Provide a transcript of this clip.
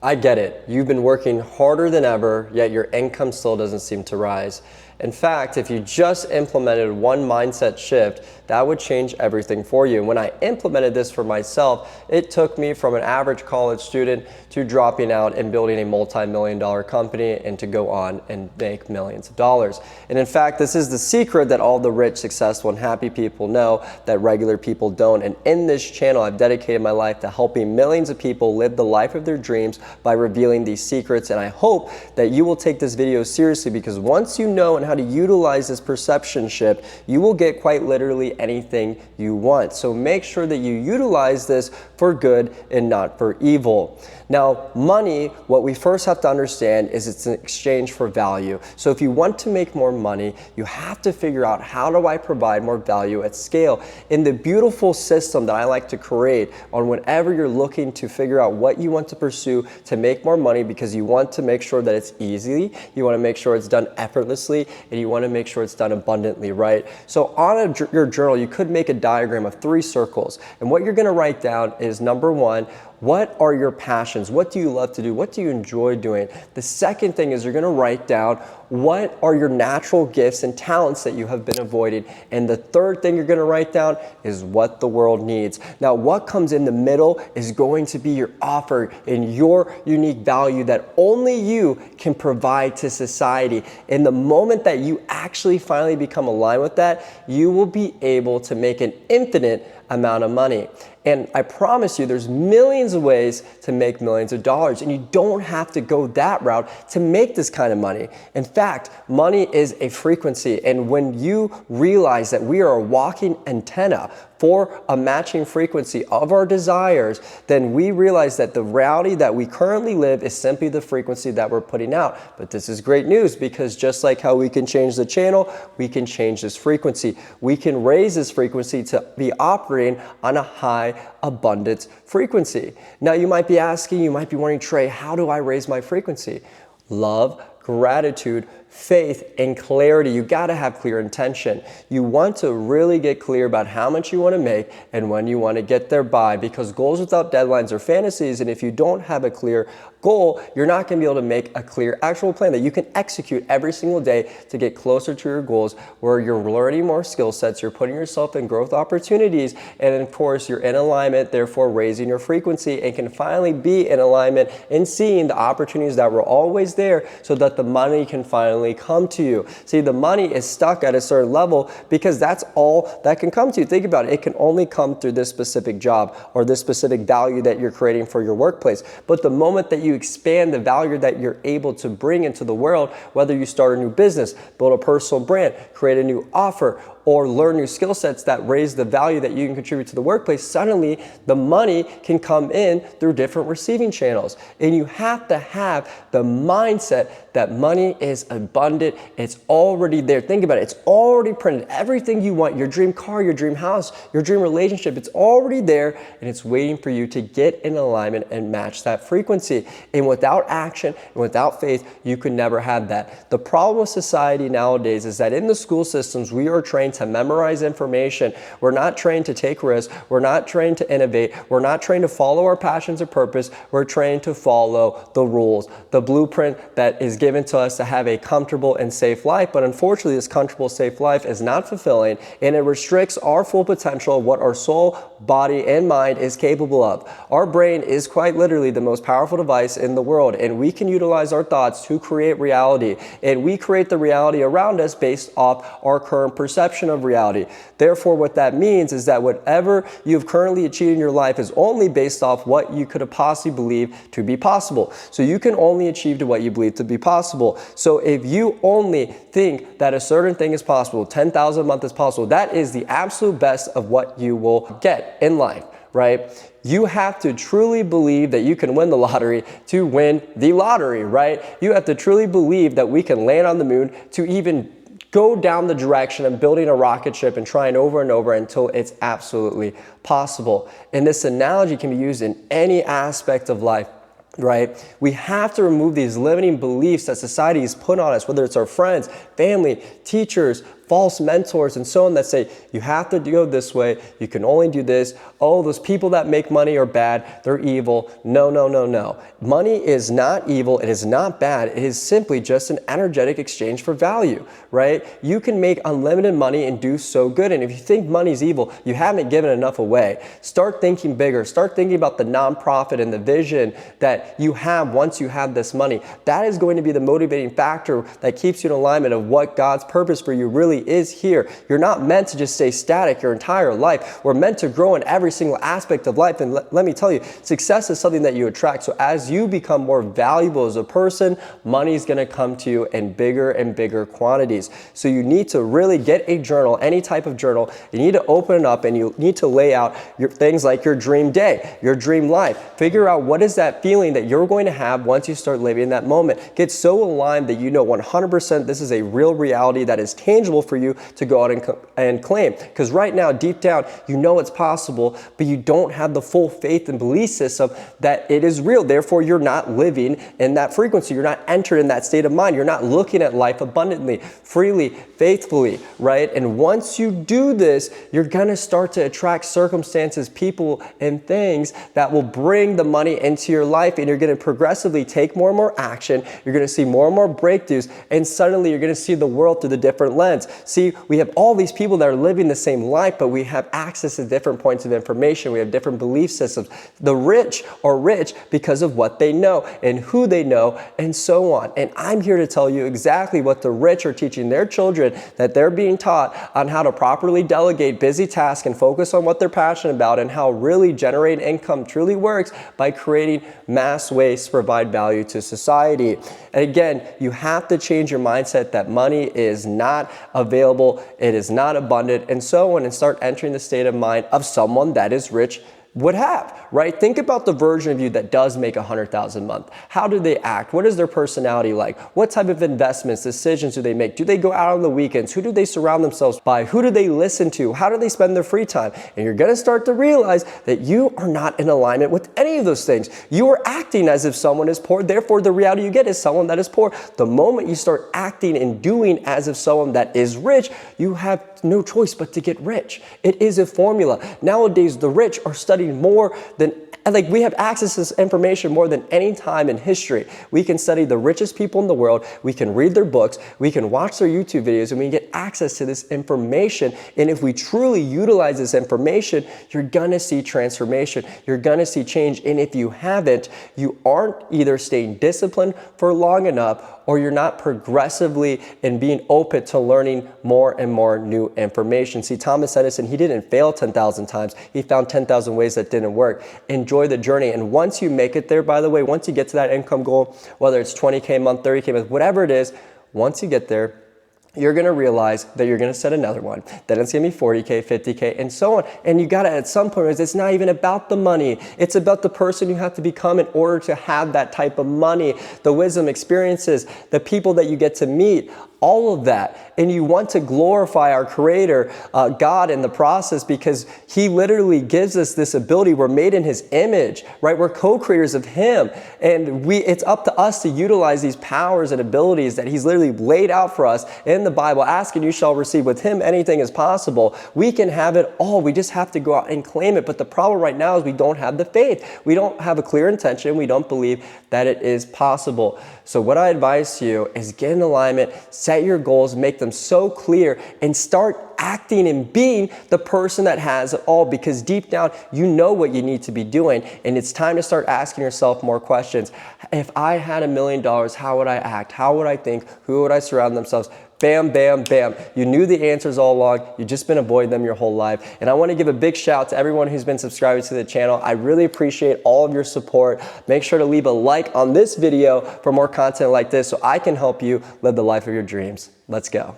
I get it. You've been working harder than ever, yet your income still doesn't seem to rise. In fact, if you just implemented one mindset shift, that would change everything for you. And when I implemented this for myself, it took me from an average college student to dropping out and building a multi-million-dollar company and to go on and make millions of dollars. And in fact, this is the secret that all the rich, successful, and happy people know that regular people don't. And in this channel, I've dedicated my life to helping millions of people live the life of their dreams by revealing these secrets. And I hope that you will take this video seriously, because once you know and how to utilize this perception shift, you will get quite literally anything you want. So make sure that you utilize this for good and not for evil. Now, money, what we first have to understand is it's an exchange for value. So if you want to make more money, you have to figure out, how do I provide more value at scale? In the beautiful system that I like to create on whenever you're looking to figure out what you want to pursue to make more money, because you want to make sure that it's easy, you want to make sure it's done effortlessly, and you want to make sure it's done abundantly, right? So on your journal, you could make a diagram of 3 circles. And what you're going to write down is, number 1, what are your passions? What do you love to do? What do you enjoy doing? The second thing is, you're going to write down, what are your natural gifts and talents that you have been avoiding? And the third thing you're going to write down is what the world needs. Now, what comes in the middle is going to be your offer and your unique value that only you can provide to society. And the moment that you actually finally become aligned with that, you will be able to make an infinite amount of money. And I promise you, there's millions of ways to make millions of dollars, and you don't have to go that route to make this kind of money. In fact, money is a frequency, and when you realize that we are a walking antenna for a matching frequency of our desires, then we realize that the reality that we currently live is simply the frequency that we're putting out. But this is great news, because just like how we can change the channel, we can change this frequency. We can raise this frequency to be operating on a high abundance frequency. Now you might be asking, you might be wondering, Trey, how do I raise my frequency? Love, gratitude, faith, and clarity. You got to have clear intention. You want to really get clear about how much you want to make and when you want to get there by, because goals without deadlines are fantasies. And if you don't have a clear goal, you're not going to be able to make a clear actual plan that you can execute every single day to get closer to your goals, where you're learning more skill sets, you're putting yourself in growth opportunities, and of course you're in alignment, therefore raising your frequency, and can finally be in alignment and seeing the opportunities that were always there, so that the money can finally come to you. See, the money is stuck at a certain level because that's all that can come to you. Think about it. It can only come through this specific job or this specific value that you're creating for your workplace. But the moment that you expand the value that you're able to bring into the world, whether you start a new business, build a personal brand, create a new offer, or learn new skill sets that raise the value that you can contribute to the workplace, suddenly the money can come in through different receiving channels. And you have to have the mindset that money is abundant. It's already there. Think about it. It's already printed. Everything you want, your dream car, your dream house, your dream relationship, it's already there, and it's waiting for you to get in alignment and match that frequency. And without action and without faith, you could never have that. The problem with society nowadays is that in the school systems, we are trained to memorize information. We're not trained to take risks. We're not trained to innovate. We're not trained to follow our passions or purpose. We're trained to follow the rules, the blueprint that is given to us to have a comfortable and safe life. But unfortunately, this comfortable, safe life is not fulfilling, and it restricts our full potential of what our soul, body, and mind is capable of. Our brain is quite literally the most powerful device in the world, and we can utilize our thoughts to create reality. And we create the reality around us based off our current perception of reality. Therefore, what that means is that whatever you've currently achieved in your life is only based off what you could have possibly believed to be possible. So you can only achieve to what you believe to be possible. So if you only think that a certain thing is possible, 10,000 a month is possible, that is the absolute best of what you will get in life, right? You have to truly believe that you can win the lottery to win the lottery, right? You have to truly believe that we can land on the moon to even go down the direction of building a rocket ship and trying over and over until it's absolutely possible. And this analogy can be used in any aspect of life, right? We have to remove these limiting beliefs that society has put on us, whether it's our friends, family, teachers, false mentors and so on that say, you have to go this way, you can only do this. Oh, those people that make money are bad, they're evil. No, no, no, no. Money is not evil, it is not bad, it is simply just an energetic exchange for value, right? You can make unlimited money and do so good. And if you think money is evil, you haven't given enough away. Start thinking bigger. Start thinking about the nonprofit and the vision that you have once you have this money. That is going to be the motivating factor that keeps you in alignment of what God's purpose for you really is here. You're not meant to just stay static your entire life. We're meant to grow in every single aspect of life. And let me tell you, success is something that you attract. So as you become more valuable as a person, money is going to come to you in bigger and bigger quantities. So you need to really get a journal, any type of journal. You need to open it up and you need to lay out your things like your dream day, your dream life. Figure out what is that feeling that you're going to have once you start living in that moment. Get so aligned that you know 100% this is a real reality that is tangible for you to go out and claim. Because right now, deep down, you know it's possible, but you don't have the full faith and belief system that it is real. Therefore, you're not living in that frequency. You're not entered in that state of mind. You're not looking at life abundantly, freely, faithfully, right? And once you do this, you're going to start to attract circumstances, people, and things that will bring the money into your life, and you're going to progressively take more and more action. You're going to see more and more breakthroughs, and suddenly you're going to see the world through the different lens. See, we have all these people that are living the same life, but we have access to different points of information. We have different belief systems. The rich are rich because of what they know and who they know and so on. And I'm here to tell you exactly what the rich are teaching their children, that they're being taught on how to properly delegate busy tasks and focus on what they're passionate about, and how really generating income truly works by creating mass ways to provide value to society. And again, you have to change your mindset that money is not available, it is not abundant, and so on, and start entering the state of mind of someone that is rich would have, right? Think about the version of you that does make $100,000 a month. How do they act? What is their personality like? What type of investments, decisions do they make? Do they go out on the weekends? Who do they surround themselves by? Who do they listen to? How do they spend their free time? And you're going to start to realize that you are not in alignment with any of those things. You are acting as if someone is poor. Therefore, the reality you get is someone that is poor. The moment you start acting and doing as if someone that is rich, you have no choice but to get rich. It is a formula. Nowadays, the rich are studying more than, like, we have access to this information more than any time in history. We can study the richest people in the world. We can read their books. We can watch their YouTube videos, and we get access to this information. And if we truly utilize this information, you're gonna see transformation. You're gonna see change. And if you haven't, you aren't either staying disciplined for long enough, or you're not progressively and being open to learning more and more new information. See, Thomas Edison, he didn't fail 10,000 times. He found 10,000 ways that didn't work. Enjoy the journey. And once you make it there, by the way, once you get to that income goal, whether it's 20K a month, 30K a month, whatever it is, once you get there, you're going to realize that you're going to set another one. Then it's going to be 40K, 50K, and so on. And you got to, at some point, it's not even about the money. It's about the person you have to become in order to have that type of money, the wisdom, experiences, the people that you get to meet, all of that. And you want to glorify our Creator, God, in the process, because He literally gives us this ability. We're made in His image, right? We're co-creators of Him. And it's up to us to utilize these powers and abilities that He's literally laid out for us in the Bible. Ask and you shall receive. With Him, anything is possible. We can have it all. We just have to go out and claim it. But the problem right now is we don't have the faith. We don't have a clear intention. We don't believe that it is possible. So what I advise to you is get in alignment, set your goals, make them so clear, and start acting and being the person that has it all, because deep down, you know what you need to be doing. And it's time to start asking yourself more questions. If I had $1 million, how would I act? How would I think? Who would I surround themselves? Bam, bam, bam. You knew the answers all along. You've just been avoiding them your whole life. And I want to give a big shout to everyone who's been subscribing to the channel. I really appreciate all of your support. Make sure to leave a like on this video for more content like this so I can help you live the life of your dreams. Let's go.